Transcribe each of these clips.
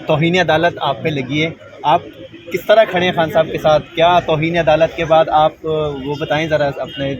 توہین عدالت آپ پہ لگی ہے، آپ کس طرح کھڑے ہیں خان صاحب کے ساتھ؟ کیا توہین عدالت کے بعد آپ وہ بتائیں ذرا اپنے۔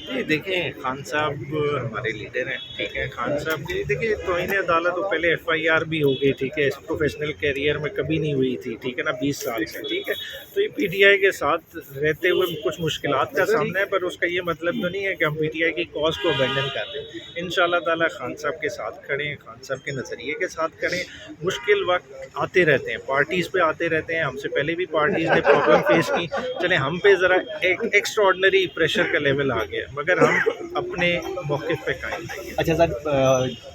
جی دیکھیں، خان صاحب ہمارے لیڈر ہیں، ٹھیک ہے۔ خان صاحب کی دیکھیں توہین عدالت تو پہلے FIR بھی ہو گئی، ٹھیک ہے، اس پروفیشنل کیریئر میں کبھی نہیں ہوئی تھی، ٹھیک ہے نا، 20 سال سے، ٹھیک ہے۔ تو یہ PTI کے ساتھ رہتے ہوئے کچھ مشکلات کا سامنا ہے، پر اس کا یہ مطلب تو نہیں ہے کہ ہم PTI کی کاز کو ابینڈن کر دیں۔ انشاءاللہ تعالیٰ خان صاحب کے ساتھ کھڑے ہیں، خان صاحب کے نظریے کے ساتھ کھڑے ہیں۔ مشکل وقت آتے رہتے ہیں، پارٹیز پہ آتے رہتے ہیں، ہم سے پہلے بھی پارٹیز نے پرابلم فیس کی، چلیں ہم پہ ذرا ایک ایکسٹرا آرڈنری پریشر کا لیول آ گیا، مگر ہم اپنے موقف پہ قائم رہیں گے۔ اچھا سر،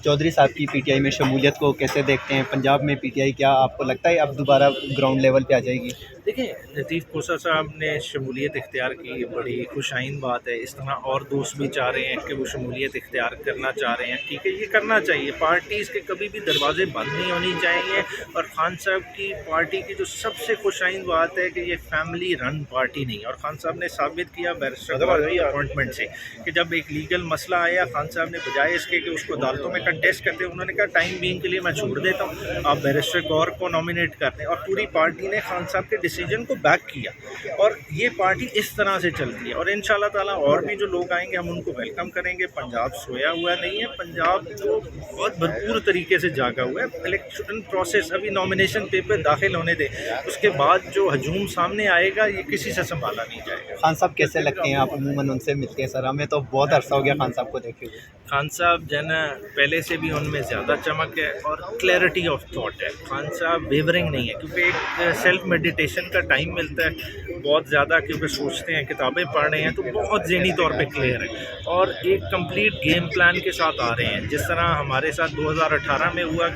چودھری صاحب کی PTI میں شمولیت کو کیسے دیکھتے ہیں؟ پنجاب میں PTI کیا آپ کو لگتا ہے اب دوبارہ گراؤنڈ لیول پہ آ جائے گی؟ دیکھیں، لطیف کوسہ صاحب نے شمولیت اختیار کی، بڑی خوش آئند بات ہے۔ اس طرح اور دوست بھی چاہ رہے ہیں کہ وہ شمولیت اختیار کرنا چاہ رہے ہیں، ٹھیک ہے، یہ کرنا چاہیے۔ پارٹیز کے کبھی بھی دروازے بند نہیں ہونی چاہیے، اور خان صاحب کی پارٹی کی جو سب سے خوش آئند بات ہے کہ یہ فیملی رن پارٹی نہیں ہے، اور خان صاحب نے ثابت کیا بیرسٹر غور کی اپوائنٹمنٹ سے کہ جب ایک لیگل مسئلہ آیا، خان صاحب نے بجائے اس کے کہ اس کو عدالتوں میں کنٹیسٹ کرتے، انہوں نے کہا ٹائم بینگ کے لیے میں چھوڑ دیتا ہوں، آپ بیرسٹر غور کو نامینیٹ کر دیں، اور پوری پارٹی نے خان صاحب کے ڈیسیجن کو بیک کیا، اور یہ پارٹی اس طرح سے چلتی ہے۔ اور انشاءاللہ تعالیٰ اور بھی جو لوگ آئیں گے ہم ان کو ویلکم کریں گے۔ پنجاب سویا ہوا نہیں ہے، پنجاب تو بہت بھرپور طریقے سے جاگا ہوا ہے۔ الیکشن پروسیس ابھی نامینیشن پیپر داخل ہونے دے، اس کے بعد جو ہجوم سامنے آئے گا یہ کسی سے سنبھالا نہیں جائے گا۔ خان صاحب کیسے لگتے ہیں؟ آپ عموماً ان سے ملتے ہیں سر، ہمیں تو بہت عرصہ ہو گیا خان صاحب کو دیکھے ہوئے۔ خان صاحب جو ہے نا پہلے سے بھی ان میں زیادہ چمک ہے اور کلیئرٹی آف تھاٹ ہے۔ خان صاحب ویورنگ نہیں ہے، کیونکہ ایک سیلف میڈیٹیشن کا ٹائم ملتا ہے بہت زیادہ، کیونکہ سوچتے ہیں، کتابیں پڑھ رہے ہیں تو بہت ذہنی طور پہ کلیئر ہے، اور ایک کمپلیٹ گیم پلان کے ساتھ آ رہے ہیں، جس طرح ہمارے ساتھ 2018 میں ہوا کہ